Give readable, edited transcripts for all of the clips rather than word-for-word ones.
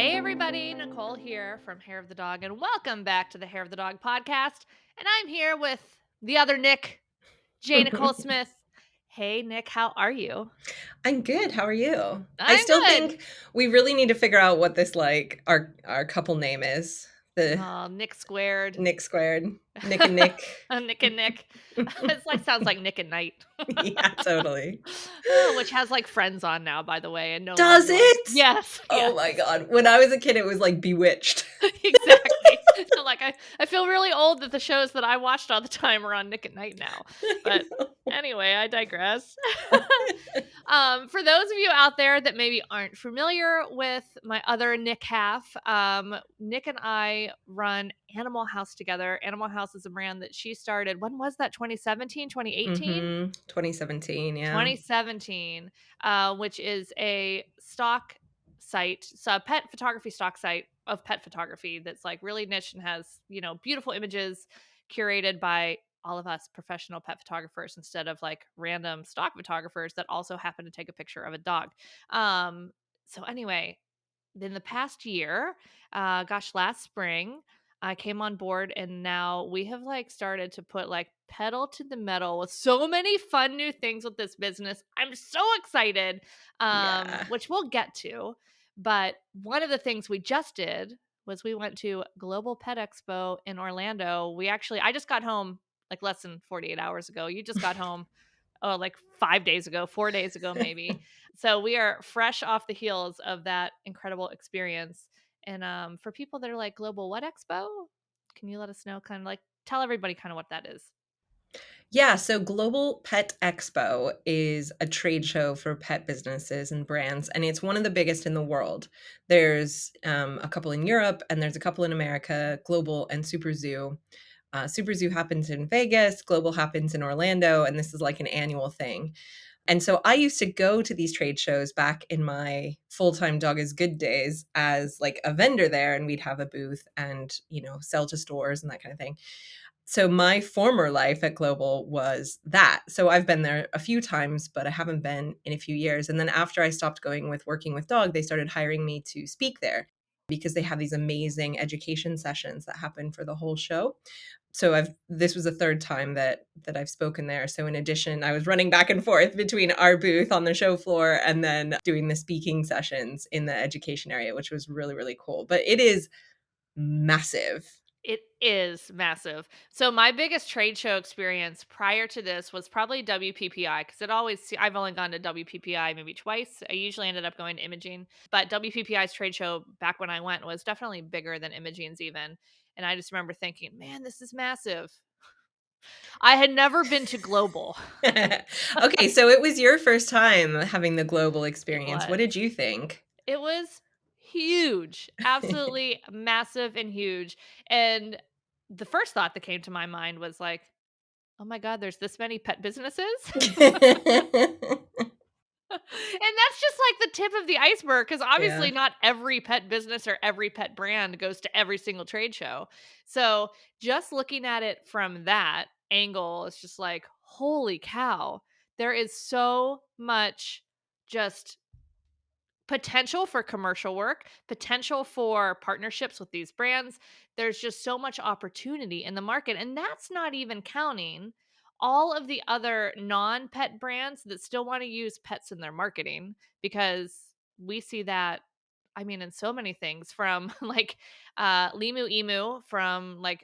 Hey everybody, Nicole here from Hair of the Dog, and welcome back to the Hair of the Dog podcast. And I'm here with the other Nick, J.Nichole Smith. Hey Nick, how are you? I'm good. How are you? I I'm still good. think we really need to figure out what this our couple name is. The Nick squared. Nick squared. Nick and Nick. Nick and Nick. It's like sounds like Nick and Night. Yeah, totally. Which has like Friends on now, by the way, and no Does longer like it? yes, Oh yes. my God. When I was a kid, it was like Bewitched. Exactly. So like I feel really old that the shows that I watched all the time are on Nick at Night now. But anyway, I digress. For those of you out there that maybe aren't familiar with my other Nick half, Nick and I run Animalhaus together. Animalhaus is a brand that she started. When was that? 2017, 2018? 2017, yeah. 2017, which is a stock site, so a pet photography stock site of pet photography that's like really niche and has, beautiful images curated by all of us professional pet photographers instead of like random stock photographers that also happen to take a picture of a dog. So anyway, in the past year, last spring, I came on board and now we have like started to put like pedal to the metal with so many fun new things with this business. I'm so excited, Yeah. which we'll get to. But one of the things we just did was we went to Global Pet Expo in Orlando. I just got home like less than 48 hours ago. You just got home like 5 days ago, 4 days ago, maybe. So we are fresh off the heels of that incredible experience. And for people that are like Global What Expo, can you let us know tell everybody kind of what that is? Yeah, so Global Pet Expo is a trade show for pet businesses and brands, and it's one of the biggest in the world. There's a couple in Europe, and there's a couple in America, Global and Super Zoo. Super Zoo happens in Vegas, Global happens in Orlando, and this is like an annual thing. And so I used to go to these trade shows back in my full-time dog is good days as like a vendor there, and we'd have a booth and, sell to stores and that kind of thing. So my former life at Global was that. So I've been there a few times, but I haven't been in a few years. And then after I stopped going with working with dog, they started hiring me to speak there because they have these amazing education sessions that happen for the whole show. So this was the third time that I've spoken there. So in addition, I was running back and forth between our booth on the show floor and then doing the speaking sessions in the education area, which was really, really cool. But it is massive. It is massive. So my biggest trade show experience prior to this was probably WPPI because I've only gone to WPPI maybe twice. I usually ended up going to Imaging, but WPPI's trade show back when I went was definitely bigger than Imaging's even. And I just remember thinking, man, this is massive. I had never been to Global. Okay, so it was your first time having the global It experience. What was. did you think? It was huge, absolutely massive and huge. And the first thought that came to my mind was like, oh my God, there's this many pet businesses. And that's just like the tip of the iceberg because Yeah. obviously not every pet business or every pet brand goes to every single trade show. So just looking at it from that angle, it's just like, holy cow, there is so much just potential for commercial work, potential for partnerships with these brands. There's just so much opportunity in the market. And that's not even counting all of the other non pet brands that still want to use pets in their marketing because we see that. I mean, in so many things from like Limu Emu from like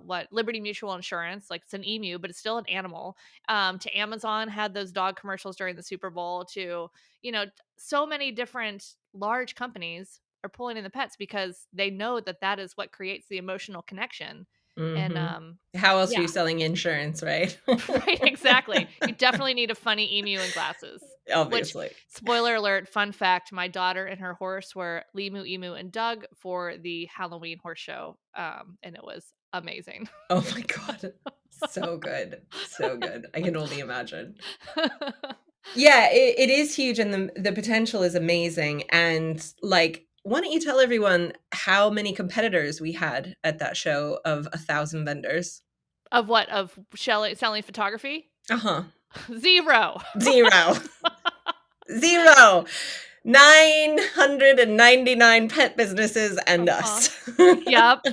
what Liberty Mutual Insurance, like it's an emu, but it's still an animal. To Amazon had those dog commercials during the Super Bowl to, so many different large companies are pulling in the pets because they know that that is what creates the emotional connection. And Mhm. How else are yeah, you selling insurance, right? right, exactly. You definitely need a funny emu and glasses. Which, Obviously. spoiler alert, fun fact: my daughter and her horse were Limu, Emu, and Doug for the Halloween horse show, and it was amazing. Oh my God. So good. So good. I can only imagine. Yeah, it is huge and the potential is amazing. And like, why don't you tell everyone how many competitors we had at that show of 1,000 vendors? Of what? Of selling photography? Uh-huh. 0. 0. 0. 999 pet businesses and Uh-huh. us. Yep.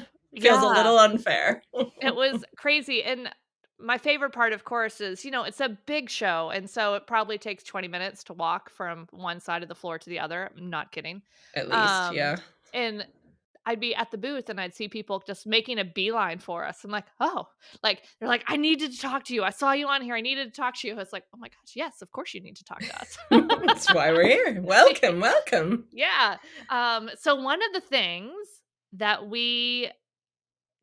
Feels a Yeah. little unfair. It was crazy, and my favorite part, of course, is, it's a big show, and so it probably takes 20 minutes to walk from one side of the floor to the other. I'm not kidding. At least, Um, yeah. and I'd be at the booth and I'd see people just making a beeline for us. I'm like, "Oh," like, they're like, "I needed to talk to you. I saw you on here. I needed to talk to you." I was like, "Oh my gosh, yes, of course you need to talk to us." That's why we're here. Welcome, welcome. Yeah. So one of the things that we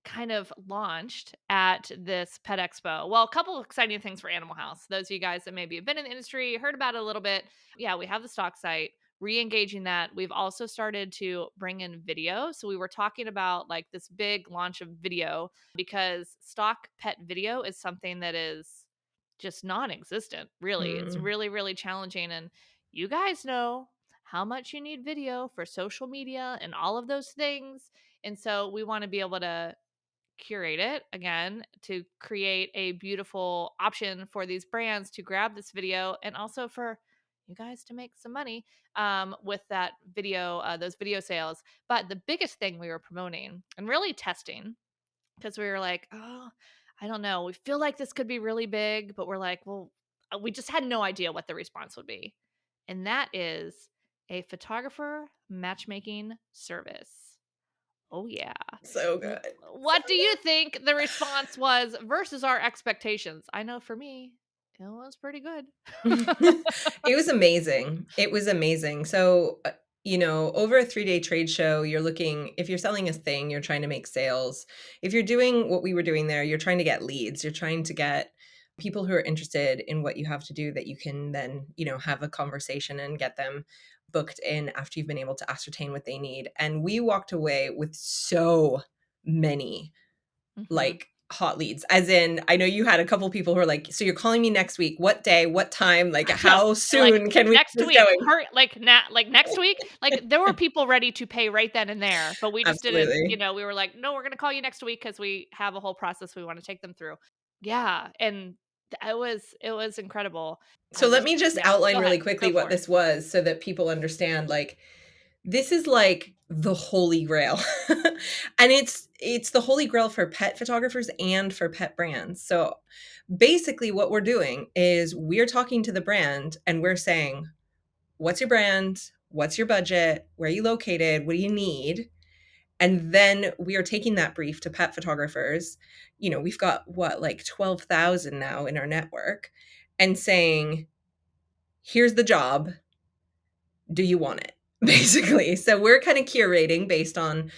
kind of launched at this pet expo. Well, a couple of exciting things for Animal House. Those of you guys that maybe have been in the industry, heard about it a little bit. Yeah, we have the stock site, re-engaging that. We've also started to bring in video. So we were talking about like this big launch of video because stock pet video is something that is just non-existent, really. It's Mm, really, really challenging. And you guys know how much you need video for social media and all of those things. And so we want to be able to curate it again to create a beautiful option for these brands to grab this video and also for you guys to make some money with that video, those video sales. But the biggest thing we were promoting and really testing because we were like, oh, I don't know. We feel like this could be really big, but we're like, well, we just had no idea what the response would be. And that is a photographer matchmaking service. Oh, yeah. so good. So What do you think the response was versus our expectations? I know for me, it was pretty good. It was amazing. It was amazing. So, over a 3-day trade show, you're looking if you're selling a thing, you're trying to make sales. If you're doing what we were doing there, you're trying to get leads. You're trying to get people who are interested in what you have to do that you can then, have a conversation and get them booked in after you've been able to ascertain what they need. And we walked away with so many Mhm. like hot leads, as in I know you had a couple people who are like, so you're calling me next week, what day, what time, like I know. how They're like, soon can we "Next get this week, going? hurry," like, next week? Like, there were people ready to pay right then and there, but we just didn't, Absolutely. we were like, "No, we're gonna call you next week because we have a whole process we wanna take them through." Yeah, and it was incredible. So I let just me just yeah, outline go ahead. really quickly Go what for it. this was so that people understand, like, this is like the holy grail. And it's the holy grail for pet photographers and for pet brands. So basically what we're doing is we're talking to the brand and we're saying, what's your brand? What's your budget? Where are you located? What do you need? And then we are taking that brief to pet photographers. We've got what, like 12,000 now in our network, and saying, here's the job. Do you want it? Basically. So we're kind of curating based on,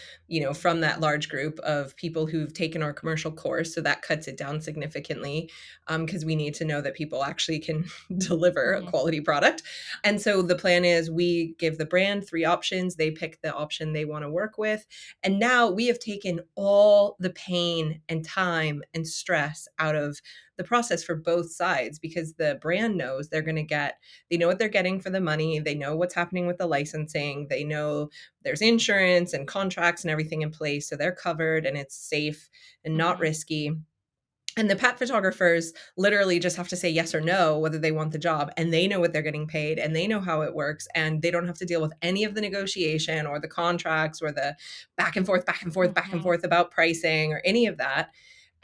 from that large group of people who've taken our commercial course. So that cuts it down significantly because we need to know that people actually can deliver a Mhm, quality product. And so the plan is we give the brand 3 options. They pick the option they want to work with. And now we have taken all the pain and time and stress out of the process for both sides because the brand knows they know what they're getting for the money. They know what's happening with the licensing. They know there's insurance and contracts and everything in place. So they're covered and it's safe and not mhm, risky. And the pet photographers literally just have to say yes or no whether they want the job. And they know what they're getting paid and they know how it works. And they don't have to deal with any of the negotiation or the contracts or the back and forth, back and forth, back and mhm. forth about pricing or any of that.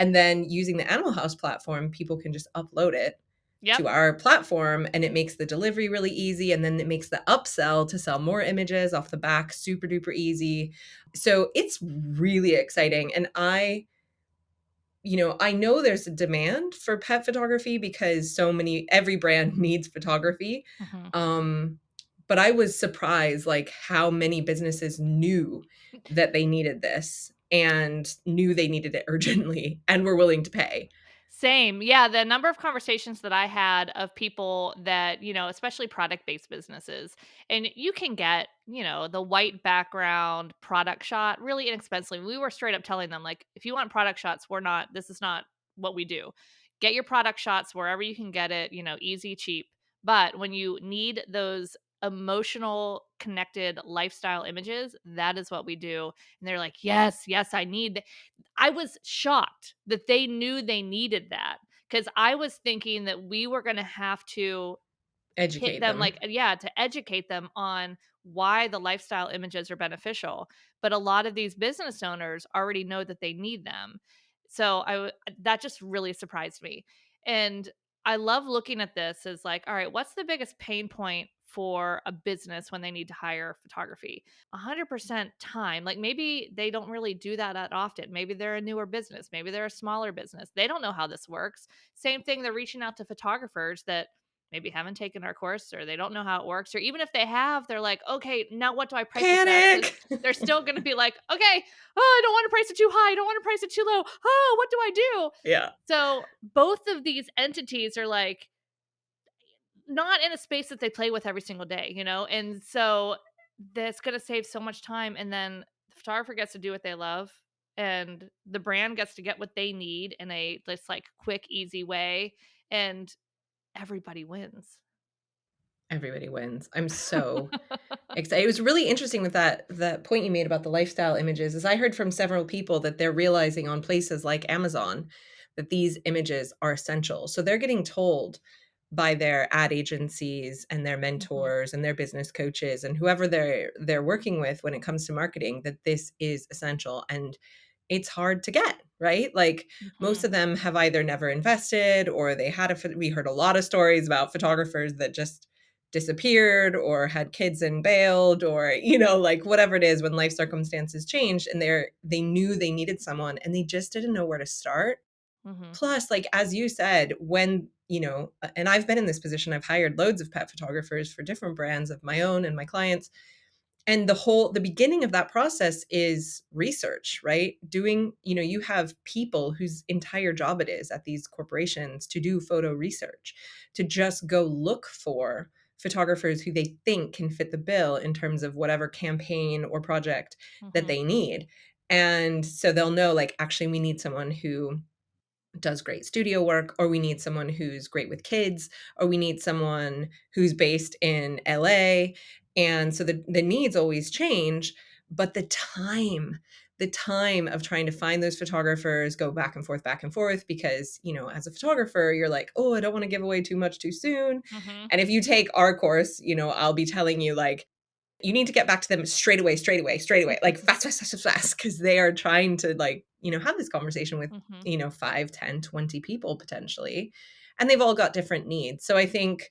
And then using the Animal House platform, people can just upload it Yep. to our platform and it makes the delivery really easy, and then it makes the upsell to sell more images off the back super duper easy. So it's really exciting, and I know there's a demand for pet photography because every brand needs photography. Mhm. um but I was surprised like how many businesses knew that they needed this and knew they needed it urgently and were willing to pay. Same. Yeah, the number of conversations that I had of people that, especially product-based businesses, and you can get, the white background product shot really inexpensively. We were straight up telling them like, if you want product shots, this is not what we do. Get your product shots wherever you can get it, easy, cheap. But when you need those emotional connected lifestyle images, that is what we do. And they're like, "Yes, yes, I was shocked that they knew they needed that because I was thinking that we were gonna have to Educate them, them. like, yeah, to educate them on why the lifestyle images are beneficial. But a lot of these business owners already know that they need them. So that just really surprised me. And I love looking at this as like, all right, what's the biggest pain point for a business when they need to hire photography? 100% time. Like, maybe they don't really do that often. Maybe they're a newer business. Maybe they're a smaller business. They don't know how this works. Same thing. They're reaching out to photographers that maybe haven't taken our course, or they don't know how it works, or even if they have, they're like, okay, now what do I price this at? Because Panic! they're still going to be like, okay, oh, I don't want to price it too high. I don't want to price it too low. Oh, what do I do? Yeah. So both of these entities are like not in a space that they play with every single day, And so that's going to save so much time. And then the photographer gets to do what they love, and the brand gets to get what they need in a this like quick, easy way. And everybody wins. Everybody wins. I'm so excited. It was really interesting with that point you made about the lifestyle images, is I heard from several people that they're realizing on places like Amazon that these images are essential. So they're getting told by their ad agencies and their Mhm, mentors and their business coaches and whoever they're working with when it comes to marketing, that this is essential, and it's hard to get, right? Like, most mhm, of them have either never invested, or they had we heard a lot of stories about photographers that just disappeared or had kids and bailed, or like whatever it is, when life circumstances changed and they knew they needed someone and they just didn't know where to start. mhm, Plus, like, as you said, when and I've been in this position, I've hired loads of pet photographers for different brands of my own and my clients, and the beginning of that process is research, right? Doing, you have people whose entire job it is at these corporations to do photo research, to just go look for photographers who they think can fit the bill in terms of whatever campaign or project that mhm, they need. And so they'll know, like, actually we need someone who does great studio work, or we need someone who's great with kids, or we need someone who's based in LA. And so the needs always change, but the time of trying to find those photographers, go back and forth, because, as a photographer, you're like, oh, I don't want to give away too much too soon. mhm, And if you take our course, I'll be telling you, like, you need to get back to them straight away, straight away, straight away, like fast, fast, fast, fast, fast, because they are trying to, like, have this conversation with, mhm. 5, 10, 20 people potentially. And they've all got different needs. So I think,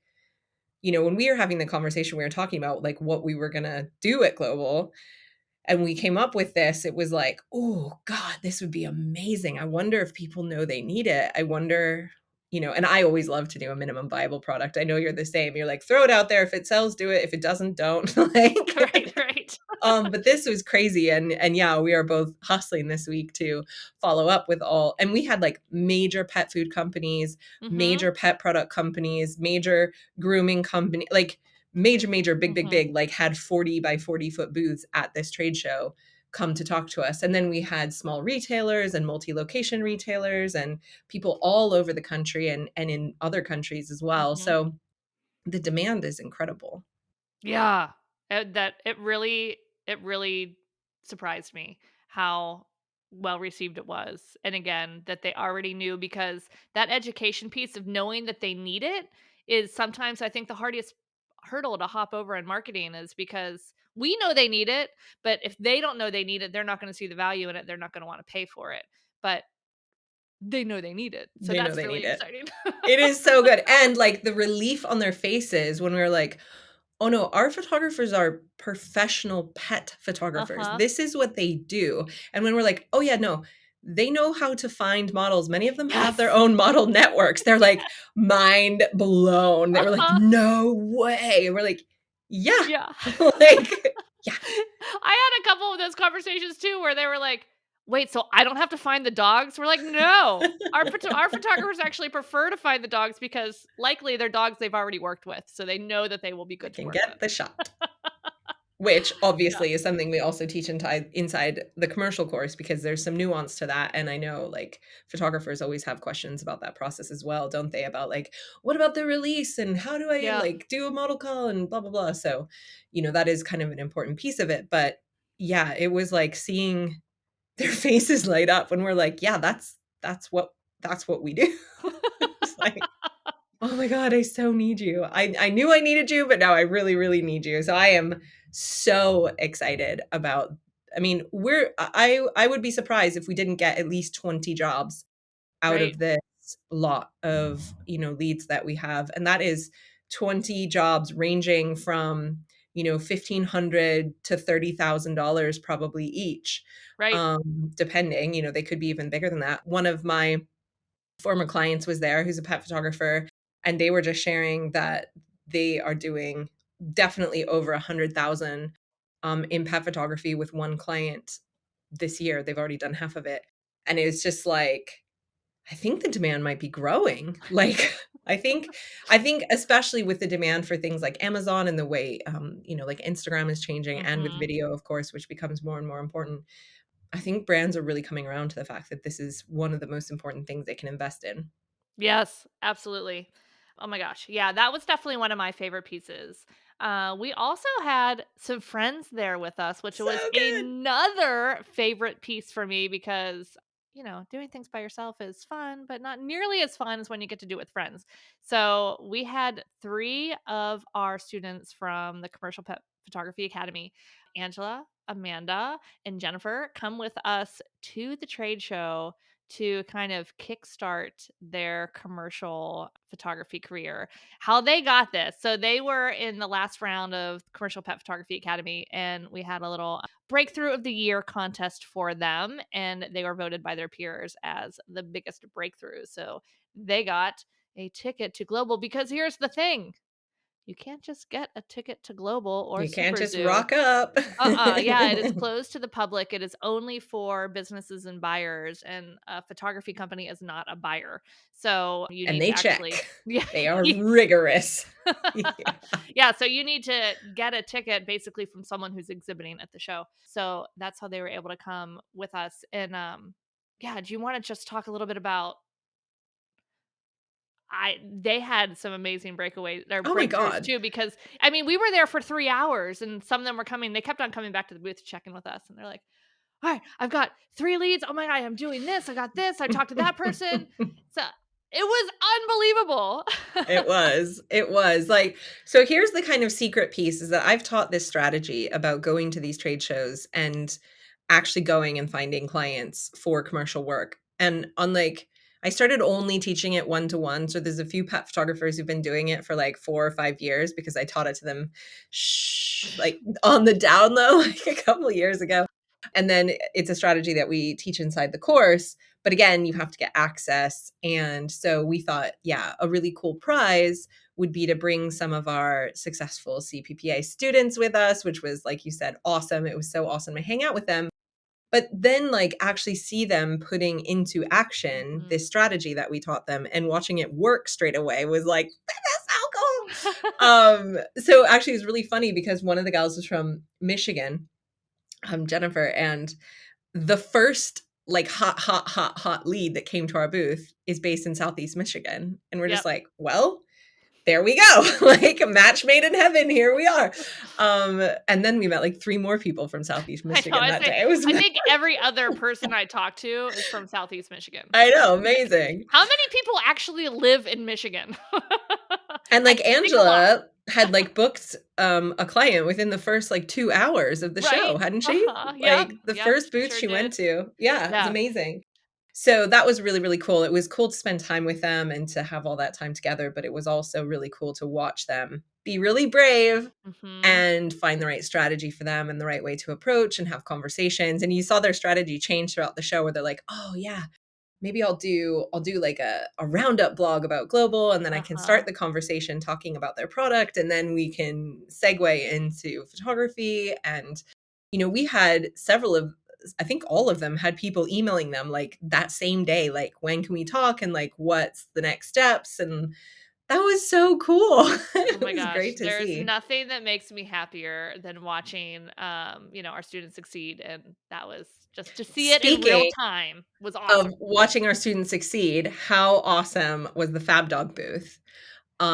when we were having the conversation, we were talking about like what we were gonna do at Global, and we came up with this, it was like, oh God, this would be amazing. I wonder if people know they need it. I wonder, and I always love to do a minimum viable product. I know you're the same. You're like, throw it out there. If it sells, do it. If it doesn't, don't. Right, right. But this was crazy, and yeah, we are both hustling this week to follow up with all, and we had like major pet food companies, Mhm, major pet product companies, major grooming company, like major, major, big, big, mhm, big, like had 40 by 40-foot booths at this trade show come to talk to us. And then we had small retailers and multi-location retailers and people all over the country and in other countries as well. mhm. So the demand is incredible. Yeah, that it really surprised me how well received it was, and again, that they already knew, because that education piece of knowing that they need it is sometimes, I think, the hardest hurdle to hop over in marketing, is because we know they need it, but if they don't know they need it, they're not gonna see the value in it, they're not gonna wanna pay for it, but they know they need it, so They know that's they really need it. exciting. It is so good, and, like, the relief on their faces when we were like, "Oh, no, our photographers are professional pet photographers. Uh-huh. This is what they do." And when we're like, "Oh, yeah, no, they know how to find models." Many of them have their Yes. own model networks. They're, like, mind blown. They were like, Uh-huh. "No way." And we're like, "Yeah." Yeah. Like, yeah. I had a couple of those conversations too where they were like, "Wait, so I don't have to find the dogs?" We're like, "No. Our photographers actually prefer to find the dogs because likely they're dogs they've already worked with, so they know that they will be I good to can work with." get the shot. Which Yeah. obviously is something we also teach inside the commercial course, because there's some nuance to that, and I know, like, photographers always have questions about that process as well, don't they? About, like, "What about the release, and how do I, Yeah. like, do a model call, and blah, blah, blah." So, that is kind of an important piece of it, but, yeah, it was like seeing their faces light up when we're like, "Yeah, that's what we do." It's like Oh my god, I so need you. I knew I needed you, but now I really, really need you. So I am so excited about I mean, I would be surprised if we didn't get at least 20 jobs out Right, of this lot of, leads that we have, and that is 20 jobs ranging from, 1,500 to $30,000 probably each, right, depending, they could be even bigger than that. One of my former clients was there who's a pet photographer, and they were just sharing that they are doing definitely over 100,000 in pet photography with one client this year. They've already done half of it. And it's just like, I think the demand might be growing. Like, I think especially with the demand for things like Amazon and the way like Instagram is changing and with mhm. video, of course, which becomes more and more important. I think brands are really coming around to the fact that this is one of the most important things they can invest in. Yes, absolutely. Oh my gosh. Yeah, that was definitely one of my favorite pieces. We also had some friends there with us, which So was good. another favorite piece for me because, doing things by yourself is fun, but not nearly as fun as when you get to do it with friends. So we had three of our students from the Commercial Pet Photography Academy, Angela, Amanda, and Jennifer, come with us to the trade show to kind of kickstart their commercial photography career. How they got this. So they were in the last round of Commercial Pet Photography Academy, and we had a little breakthrough of the year contest for them, and they were voted by their peers as the biggest breakthrough. So they got a ticket to Global because here's the thing. You can't just get a ticket to Global or You can't Super just Zoo. rock up. Yeah, it is closed to the public. It is only for businesses and buyers, and a photography company is not a buyer. So you And need they to actually check. yeah. They are rigorous. Yeah. Yeah, so you need to get a ticket basically from someone who's exhibiting at the show. So that's how they were able to come with us. And yeah, do you want to just talk a little bit about they had some amazing breakaways or Oh my breakthroughs god. too because I mean, we were there for 3 hours and some of them were coming they kept on coming back to the booth to check in with us and they're like, "All right, I've got 3 leads. Oh my god, I'm doing this. I got this. I talked to that person." So, it was unbelievable. It was. It was. Like, so here's the kind of secret piece is that I've taught this strategy about going to these trade shows and actually going and finding clients for commercial work. And unlike I started only teaching it one to one. So there's a few pet photographers who've been doing it for like 4 or 5 years because I taught it to them like on the down low like a couple of years ago. And then it's a strategy that we teach inside the course. But again, you have to get access. And so we thought, yeah, a really cool prize would be to bring some of our successful CPPA students with us, which was, like you said, awesome. It was so awesome to hang out with them. But then, like, actually see them putting into action Mhm. this strategy that we taught them and watching it work straight away was like, that's so cool. So actually, it was really funny because one of the gals was from Michigan, Jennifer, and the first like hot, hot, hot, hot lead that came to our booth is based in Southeast Michigan. And we're just Yep. like, well, there we go. Like a match made in heaven. Here we are. And then we met like three more people from Southeast I know, Michigan that day. It was, I think every other person I talked to is from Southeast Michigan. I know, amazing. How many people actually live in Michigan? And I like think a lot. Angela had like booked a client within the first like 2 hours of the Right? show, hadn't she? Uh-huh. Yep. Like the Yep. first She booth sure she went did. to. Yeah, it was Yeah. amazing. So that was really, really cool. It was cool to spend time with them and to have all that time together, but it was also really cool to watch them be really brave Mhm. and find the right strategy for them and the right way to approach and have conversations. And you saw their strategy change throughout the show where they're like, "Oh yeah, maybe I'll do like a roundup blog about global and then I can Uh-huh. start the conversation talking about their product and then we can segue into photography." And we had several of I think all of them had people emailing them like that same day, like, when can we talk and like what's the next steps? And that was so cool. Oh It my was gosh, great to there's see. nothing that makes me happier than watching, our students succeed, and that was just to see it in real Speaking time was of awesome. watching our students succeed, how awesome was the Fab Dog booth?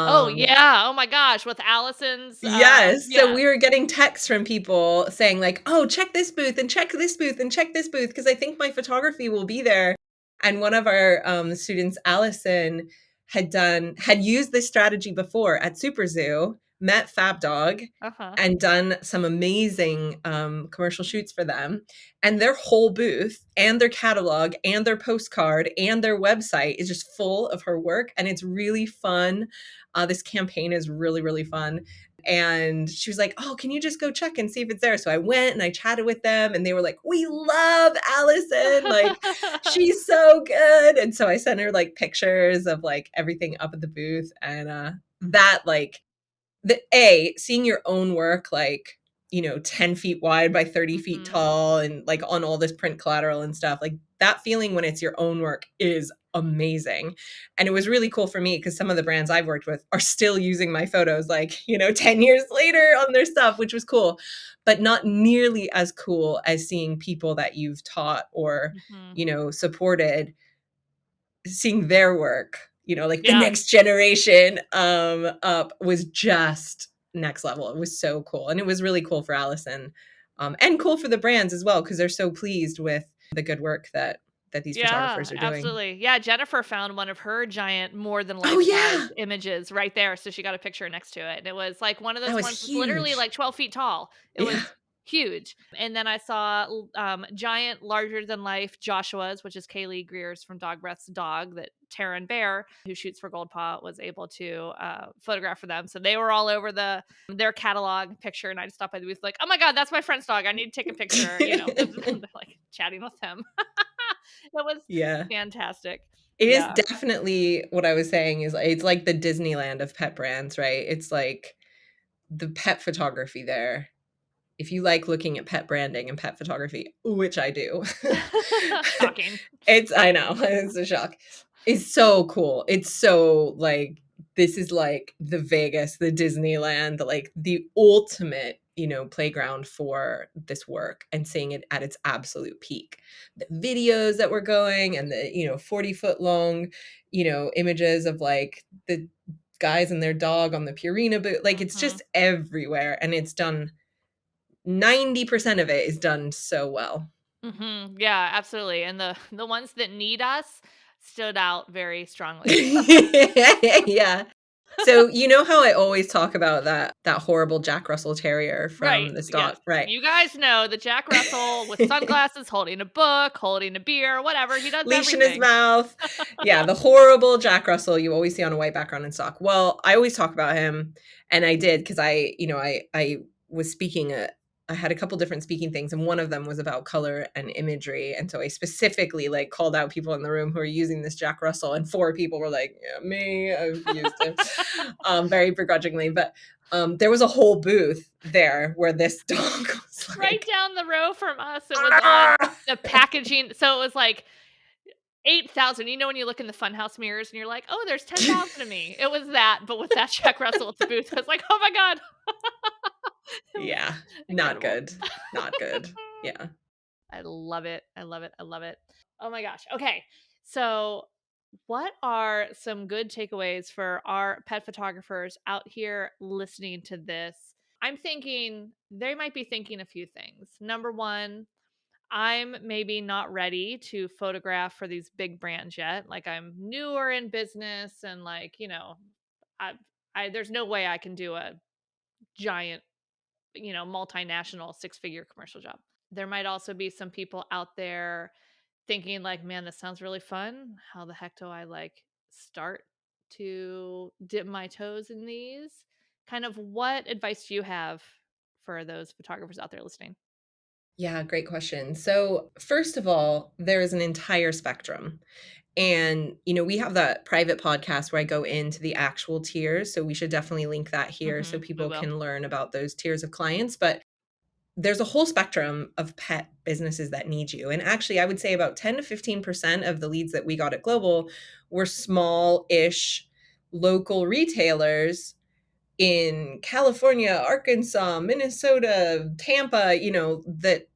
Oh, Um, yeah, oh my gosh, with Allison's, yes, so yeah. we were getting texts from people saying like, "Oh, check this booth and check this booth and check this booth because I think my photography will be there." And one of our, students, Allison, had used this strategy before at Super Zoo, met Fab Dog, Uh-huh. and done some amazing commercial shoots for them. And their whole booth and their catalog and their postcard and their website is just full of her work. And it's really fun. This campaign is really, really fun. And she was like, "Oh, can you just go check and see if it's there?" So I went and I chatted with them and they were like, "We love Allison. Like, she's so good." And so I sent her like pictures of like everything up at the booth. And that like seeing your own work, like, 10 feet wide by 30 feet Mhm. tall and like on all this print collateral and stuff, like that feeling when it's your own work is amazing. And it was really cool for me because some of the brands I've worked with are still using my photos, like, 10 years later on their stuff, which was cool, but not nearly as cool as seeing people that you've taught or, Mhm. supported, seeing their work, like the Yeah. next generation up was just next level. It was so cool. And it was really cool for Allison. And cool for the brands as well, because they're so pleased with the good work that these Yeah, photographers are doing. absolutely. Yeah, Jennifer found one of her giant more than Oh life size yeah. images right there, so she got a picture next to it, and it was, like, one of That those was ones that's literally, huge. like, 12 feet tall. It Yeah. was huge, and then I saw giant, larger than life Joshua's, which is Kaylee Greer's from Dog Breath's dog that Taryn Bear, who shoots for Gold Paw, was able to, photograph for them, so they were all over their catalog picture, and I just stopped by the booth like, "Oh my god, that's my friend's dog, I need to take a picture," they're, like, chatting with him. That was Yeah. fantastic. It is Yeah. definitely what I was saying is it's like the Disneyland of pet brands, right? It's like the pet photography there. If you like looking at pet branding and pet photography, which I do, Shocking. I know, it's a shock. It's so cool. It's so like this is like the Vegas, the Disneyland, like the ultimate, playground for this work and seeing it at its absolute peak. The videos that were going and the, 40-foot long, images of like the guys and their dog on the Purina boot. Like it's Mhm. just everywhere and it's done 90% of it is done so well. Mhm. Yeah, absolutely, and the ones that need us stood out very strongly. Yeah. So, you know how I always talk about that horrible Jack Russell Terrier Right, from the yes. stock, right? You guys know the Jack Russell with sunglasses, holding a book, holding a beer, whatever, he does Leash in his everything. mouth. Yeah, the horrible Jack Russell you always see on a white background in stock. Well, I always talk about him, and I did because I was speaking I had a couple different speaking things, and one of them was about color and imagery, and so I specifically, like, called out people in the room who are using this Jack Russell, and 4 people were like, "Yeah, me, I've used him," very begrudgingly, but, there was a whole booth there where this dog was Right like, down the row from us, it was on "Ah!" the packaging, so it was like 8,000. When you look in the funhouse mirrors and you're like, "Oh, there's 10,000 of me." It was that, but with that Jack Russell at the booth, I was like, "Oh my god." It was Yeah, not incredible. good, not good. Yeah. I love it. I love it. I love it. Oh my gosh. Okay. So, what are some good takeaways for our pet photographers out here listening to this? I'm thinking they might be thinking a few things. Number one, I'm maybe not ready to photograph for these big brands yet. Like I'm newer in business and I there's no way I can do a giant, multinational six-figure commercial job. There might also be some people out there thinking like, "Man, this sounds really fun. How the heck do I like start to dip my toes in these?" Kind of what advice do you have for those photographers out there listening? Yeah, great question. So, first of all, there is an entire spectrum. And, we have that private podcast where I go into the actual tiers. So, we should definitely link that here so We people will. can learn about those tiers of clients. But there's a whole spectrum of pet businesses that need you. And actually, I would say about 10 to 15% of the leads that we got at Global were small ish local retailers in California, Arkansas, Minnesota, Tampa, that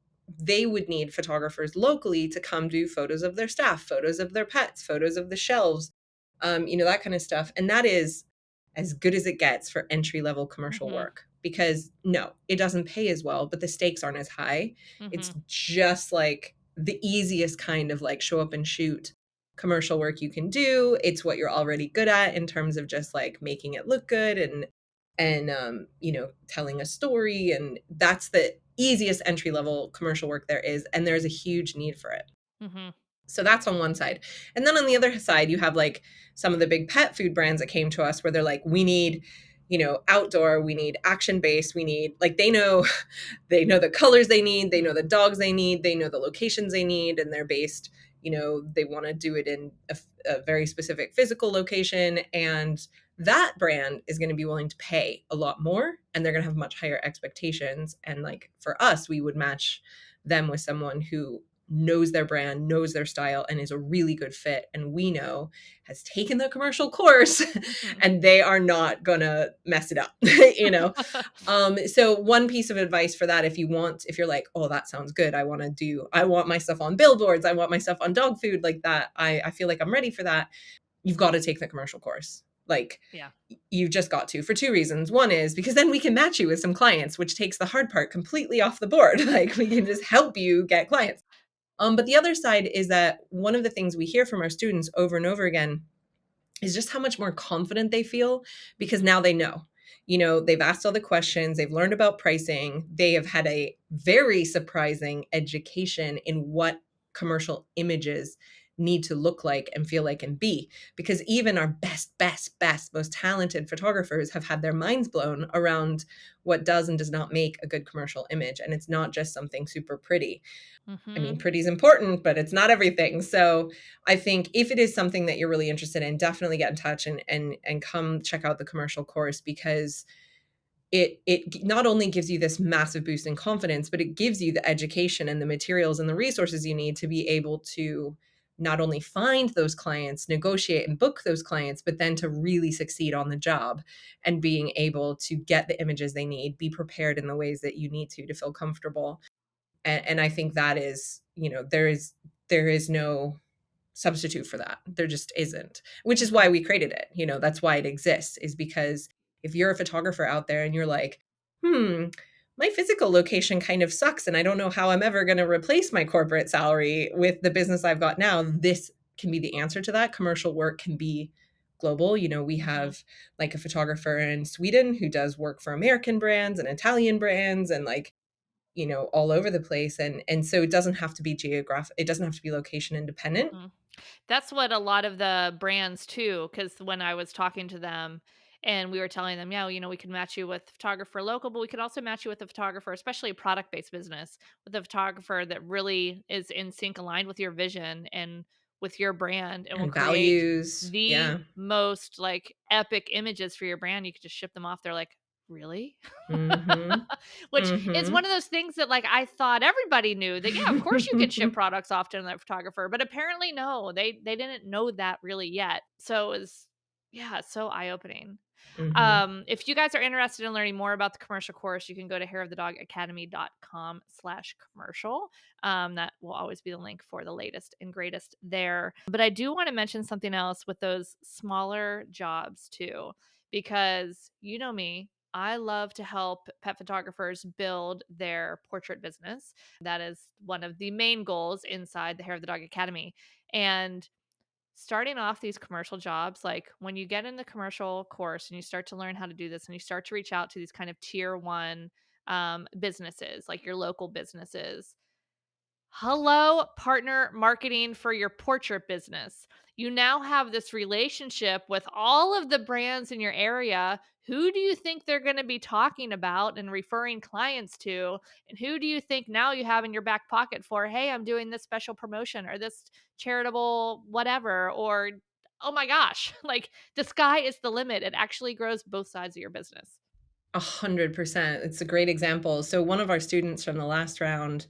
they would need photographers locally to come do photos of their staff, photos of their pets, photos of the shelves, that kind of stuff. And that is as good as it gets for entry level commercial Mhm. work because no, it doesn't pay as well, but the stakes aren't as high. It's Mhm. just like the easiest kind of like show up and shoot commercial work you can do. It's what you're already good at in terms of just like making it look good and you know, telling a story, and that's the easiest entry level commercial work there is, and there's a huge need for it. Mhm. So that's on one side. And then on the other side, you have like some of the big pet food brands that came to us where they're like, we need, you know, outdoor, we need action based, we need like they know the colors they need, they know the dogs they need, they know the locations they need, and they're based, you know, they want to do it in a very specific physical location. And that brand is going to be willing to pay a lot more, and they're going to have much higher expectations. And like for us, we would match them with someone who knows their brand, knows their style, and is a really good fit. And we know has taken the commercial course Mhm. and they are not gonna mess it up, you know? So one piece of advice for that, if you're like, oh, that sounds good. I want my stuff on billboards. I want my stuff on dog food like that. I feel like I'm ready for that. You've got to take the commercial course. Like Yeah. you've just got to for two reasons. One is because then we can match you with some clients, which takes the hard part completely off the board. Like we can just help you get clients. But the other side is that one of the things we hear from our students over and over again is just how much more confident they feel because Mhm. now they know. You know, they've asked all the questions, they've learned about pricing, they have had a very surprising education in what commercial images need to look like and feel like and be. Because even our best, most talented photographers have had their minds blown around what does and does not make a good commercial image. And it's not just something super pretty. I mean, Mhm. pretty is important, but it's not everything. So I think if it is something that you're really interested in, definitely get in touch and come check out the commercial course because it not only gives you this massive boost in confidence, but it gives you the education and the materials and the resources you need to be able to not only find those clients, negotiate and book those clients, but then to really succeed on the job and being able to get the images they need, be prepared in the ways that you need to feel comfortable. And I think that is, you know, there is no substitute for that. There just isn't, which is why Mhm. we created it. You know, that's why it exists, is because if you're a photographer out there and you're like, my physical location kind of sucks and I don't know how I'm ever going to replace my corporate salary with the business I've got now, this can be the answer to that. Commercial work can be global. You know, we Mhm. have like a photographer in Sweden who does work for American brands and Italian brands and like, you know, all over the place. And so it doesn't have to be it doesn't have to be location independent. Mhm. That's what a lot of the brands too, because when I was talking to them and we were telling them, yeah, you know, we can match you with a photographer local, but we could also match you with a photographer, especially a product based business, with a photographer that really is in sync aligned with your vision and with your brand and will And create values. the Yeah. most like epic images for your brand. You could just ship them off. They're like, really? Mhm. Which is one Mhm. of those things that like I thought everybody knew that yeah, of course you can ship products off to another photographer, but apparently no, they didn't know that really yet. So it was yeah, so eye-opening. Mhm. If you guys are interested in learning more about the commercial course, you can go to hairofthedogacademy.com/commercial. That will always be the link for the latest and greatest there. But I do want to mention something else with those smaller jobs too, because you know me, I love to help pet photographers build their portrait business. That is one of the main goals inside the Hair of the Dog Academy. And starting off these commercial jobs, like when you get in the commercial course and you start to learn how to do this and you start to reach out to these kind of tier one businesses, like your local businesses, hello, partner marketing for your portrait business. You now have this relationship with all of the brands in your area. Who do you think they're going to be talking about and referring clients to? And who do you think now you have in your back pocket for, hey, I'm doing this special promotion or this charitable whatever? Or, oh my gosh, like the sky is the limit. It actually grows both sides of your business. 100%. It's a great example. So one of our students from the last round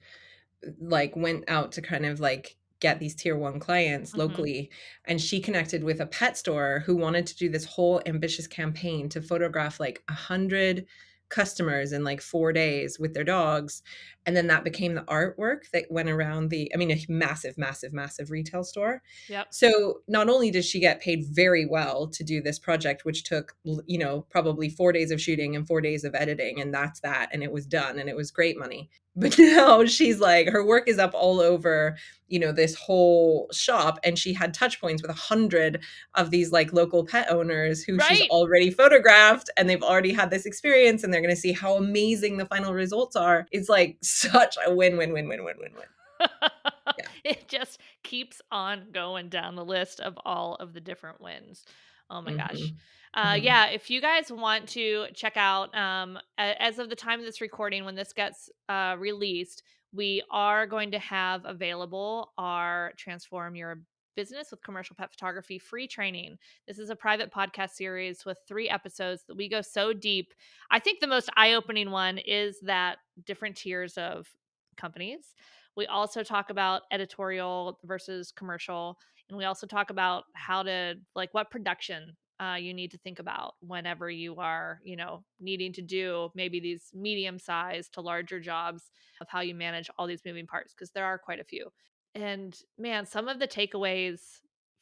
like went out to kind of like get these tier 1 clients Hmm. locally, and she connected with a pet store who wanted to do this whole ambitious campaign to photograph like 100 customers in like 4 days with their dogs, and then that became the artwork that went around the, I mean, a massive retail store. Yep. So not only did she get paid very well to do this project, which took you know, probably 4 days of shooting and 4 days of editing, and that's that, and it was done and it was great money, But now she's like, her work is up all over, this whole shop. And she had touch points with 100 of these like local pet owners who she's Right. already photographed, and they've already had this experience, and they're going to see how amazing the final results are. It's like such a win, win, win, win, win, win, win. Yeah. It just keeps on going down the list of all of the different wins. Oh my gosh. Hmm. Hmm. Yeah, if you guys want to check out, as of the time of this recording, when this gets released, we are going to have available our Transform Your Business with Commercial Pet Photography free training. This is a private podcast series with 3 episodes that we go so deep. I think the most eye opening one is that different tiers of companies. We also talk about editorial versus commercial, and we also talk about how to, like, what production you need to think about whenever you are, needing to do maybe these medium sized to larger jobs, of how you manage all these moving parts, because there are quite a few. And man, some of the takeaways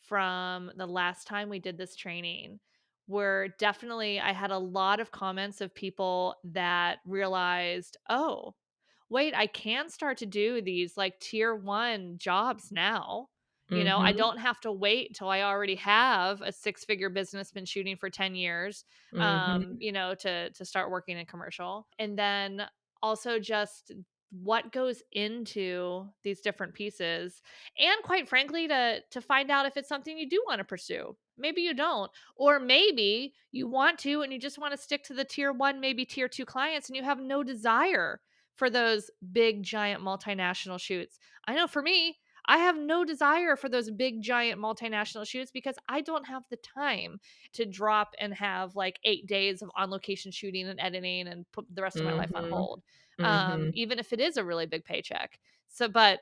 from the last time we did this training were definitely, I had a lot of comments of people that realized, oh, wait, I can start to do these like tier 1 jobs now. I Hmm. don't have to wait till I already have a six-figure business, been shooting for 10 years, Hmm. to start working in commercial. And then also just what goes into these different pieces, and quite frankly, to find out if it's something you do want to pursue. Maybe you don't, or maybe you want to and you just want to stick to the tier 1, maybe tier 2 clients, and you have no desire for those big giant multinational shoots. I know for me, I have no desire for those big giant multinational shoots because I don't have the time to drop and have like 8 days of on location shooting and editing and put the rest of my life on Hmm. hold. Hmm. Even if it is a really big paycheck. But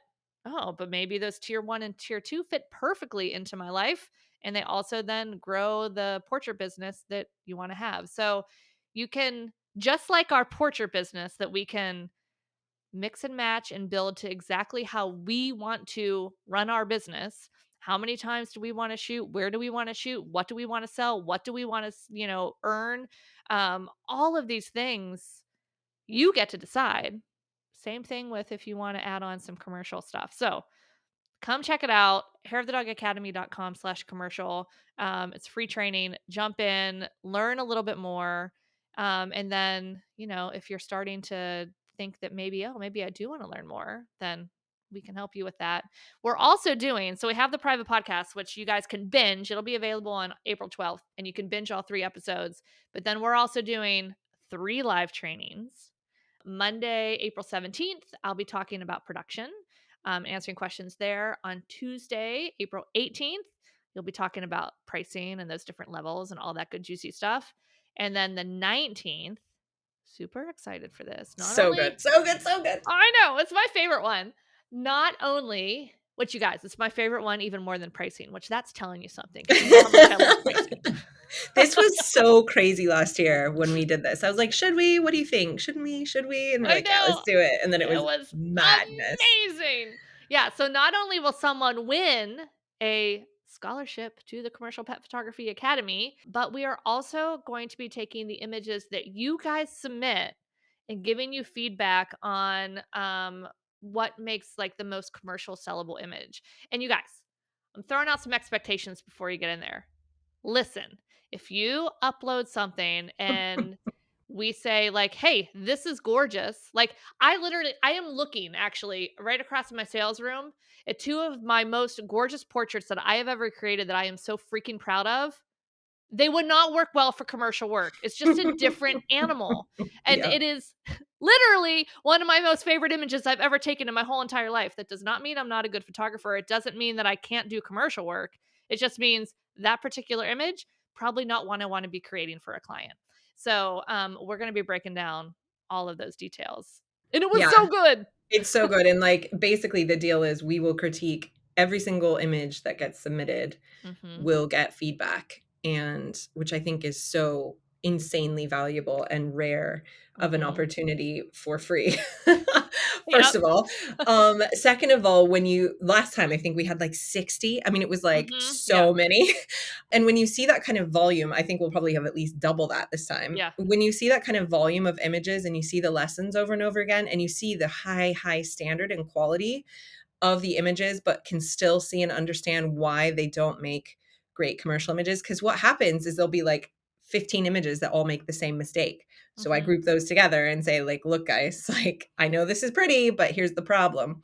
maybe those tier 1 and tier 2 fit perfectly into my life, and they also then grow the portrait business that you want to have. So you can, just like our portrait business, that we can mix and match and build to exactly how we want to run our business. How many times do we want to shoot? Where do we want to shoot? What do we want to sell? What do we want to, earn? All of these things you get to decide. Same thing with if you want to add on some commercial stuff. So come check it out. hairofthedogacademy.com/commercial. It's free training. Jump in, learn a little bit more. And then, if you're starting to think that maybe I do want to learn more, then we can help you with that. We're also doing, so we have the private podcast, which you guys can binge. It'll be available on April 12th, and you can binge all 3 episodes. But then we're also doing 3 live trainings. Monday, April 17th, I'll be talking about production, answering questions there. On Tuesday, April 18th, you'll be talking about pricing and those different levels and all that good, juicy stuff. And then the 19th, super excited for this. Not So only, good. So good. So good. I know, it's my favorite one. Not only, which you guys, it's my favorite one even more than pricing, which that's telling you something because you know how much I love pricing. This was so crazy last year when we did this. I was like, should we? What do you think? Shouldn't we? Should we? And we're I like, yeah, let's know. do it. And then it It was was madness. amazing. Yeah, so not only will someone win a scholarship to the Commercial Pet Photography Academy, but we are also going to be taking the images that you guys submit and giving you feedback on what makes like the most commercial sellable image. And you guys, I'm throwing out some expectations before you get in there. Listen, if you upload something and we say like, "Hey, this is gorgeous." Like I am looking actually right across my sales room at 2 of my most gorgeous portraits that I have ever created that I am so freaking proud of. They would not work well for commercial work. It's just a different animal. And Yeah. it is literally one of my most favorite images I've ever taken in my whole entire life. That does not mean I'm not a good photographer. It doesn't mean that I can't do commercial work. It just means that particular image, probably not one I want to be creating for a client. So we're going to be breaking down all of those details. And it was Yeah. so good. It's so good. And like basically the deal is we will critique every single image that gets submitted, Hmm. will get feedback, and which I think is so insanely valuable and rare of an Hmm. opportunity for free first Yep. of all. Second of all, when you last time I think we had like 60. I mean, it was like Yep. so many. And when you see that kind of volume, I think we'll probably have at least double that this time. Yeah. When you see that kind of volume of images and you see the lessons over and over again, and you see the high standard and quality of the images, but can still see and understand why they don't make great commercial images. Because what happens is there'll be like 15 images that all make the same mistake. So I Mhm. group those together and say, like, look, guys, like, I know this is pretty, but here's the problem.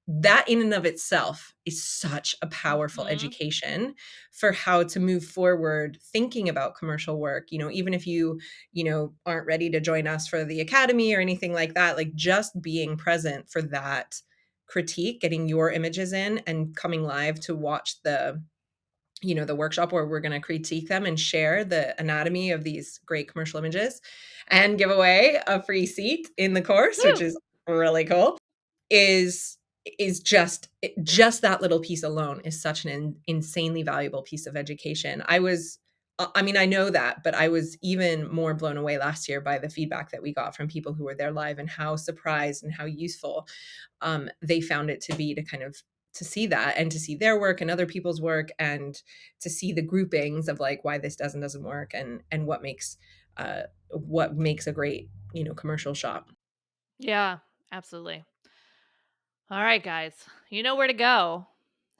That in and of itself is such a powerful Mhm. education for how to move forward thinking about commercial work. Even if aren't ready to join us for the academy or anything like that, like just being present for that critique, getting your images in and coming live to watch the workshop where we're going to critique them and share the anatomy of these great commercial images and give away a free seat in the course, which Woo! is really cool, is just that little piece alone is such an insanely valuable piece of education. I mean, I know that, but I was even more blown away last year by the feedback that we got from people who were there live and how surprised and how useful they found it to be to kind of to see that and to see their work and other people's work and to see the groupings of like why this doesn't work and what makes a great commercial shop. Yeah, absolutely. All right, guys. You know where to go.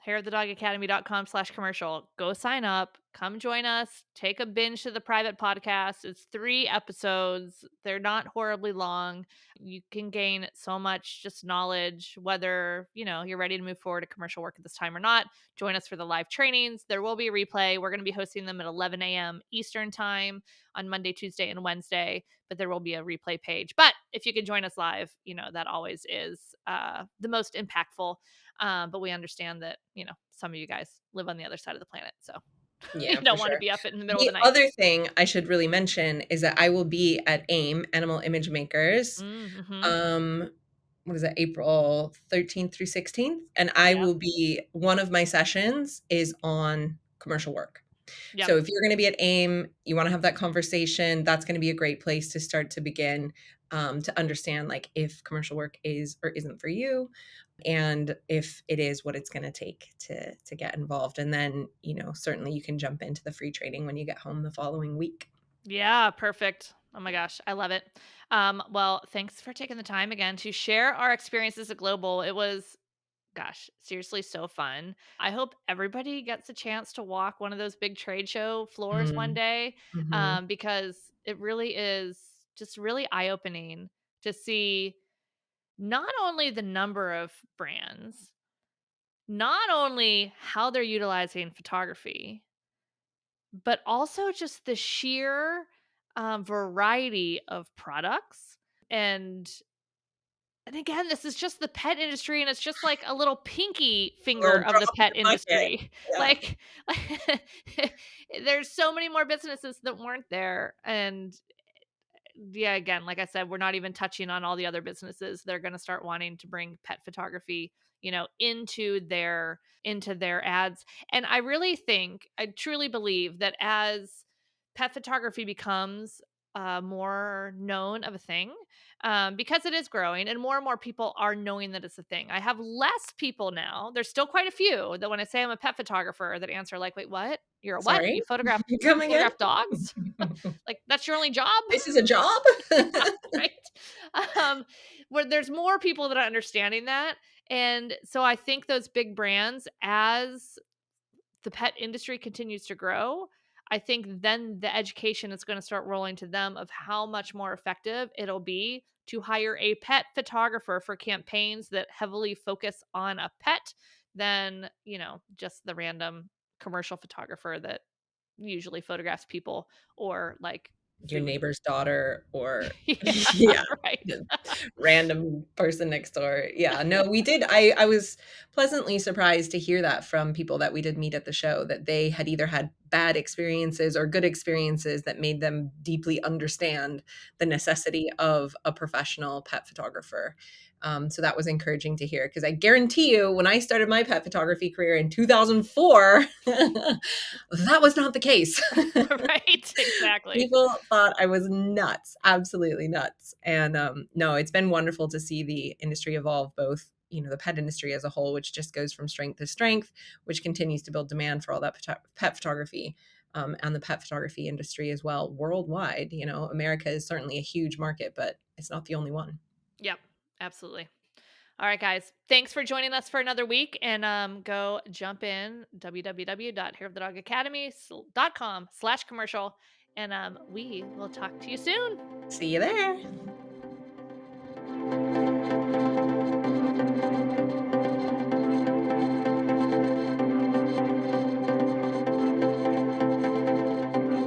hairofthedogacademy.com/commercial. Go sign up. Come join us. Take a binge to the private podcast. It's 3 episodes. They're not horribly long. You can gain so much just knowledge, whether, you're ready to move forward to commercial work at this time or not. Join us for the live trainings. There will be a replay. We're going to be hosting them at 11 a.m. Eastern time on Monday, Tuesday, and Wednesday, but there will be a replay page. But if you can join us live, that always is the most impactful. But we understand that, some of you guys live on the other side of the planet. So you Yeah, for don't want to sure. be up in the middle of The the night. other thing I should really mention is that I will be at AIM, Animal Image Makers, Mm-hmm. um, what is it, April 13th through 16th, and I Yep. will be one of my sessions is on commercial work. Yep. So if you're gonna be at AIM, you wanna have that conversation, that's gonna be a great place to start to begin, to understand, like, if commercial work is or isn't for you, and if it is, what it's gonna take to get involved, and then, certainly you can jump into the free training when you get home the following week. Yeah, perfect. Oh my gosh, I love it. Well, thanks for taking the time again to share our experiences at Global. It was, gosh, seriously so fun. I hope everybody gets a chance to walk one of those big trade show floors one Mm, day, mhm. because it really is just really eye opening to see not only the number of brands, not only how they're utilizing photography, but also just the sheer variety of products. And and again, this is just the pet industry, and it's just like a little pinky finger Little of drop the in pet the bucket. industry. Yeah. Like, there's so many more businesses that weren't there. And yeah, again, like I said, we're not even touching on all the other businesses. They're going to start wanting to bring pet photography, into their ads. And I really think, I truly believe that as pet photography becomes more known of a thing, because it is growing and more people are knowing that it's a thing. I have less people now. There's still quite a few that when I say I'm a pet photographer that answer like, "Wait, what? You're a what? Sorry? You photograph Come you again? photograph dogs?" Like, that's your only job? This is a job? Yeah, right? Where there's more people that are understanding that, and so I think those big brands, as the pet industry continues to grow, I think then the education is gonna start rolling to them of how much more effective it'll be to hire a pet photographer for campaigns that heavily focus on a pet than, just the random commercial photographer that usually photographs people or, like, Your food. neighbor's daughter or Yeah, yeah, right. the random person next door. Yeah, no, we did I was pleasantly surprised to hear that from people that we did meet at the show, that they had either had bad experiences or good experiences that made them deeply understand the necessity of a professional pet photographer. So that was encouraging to hear because I guarantee you, when I started my pet photography career in 2004, that was not the case. Right, exactly. People thought I was nuts, absolutely nuts. And no, it's been wonderful to see the industry evolve, both the pet industry as a whole, which just goes from strength to strength, which continues to build demand for all that pet photography, and the pet photography industry as well worldwide. America is certainly a huge market, but it's not the only one. Yep, absolutely. All right, guys. Thanks for joining us for another week. And go jump in www.hairofthedogacademy.com/commercial. And we will talk to you soon. See you there.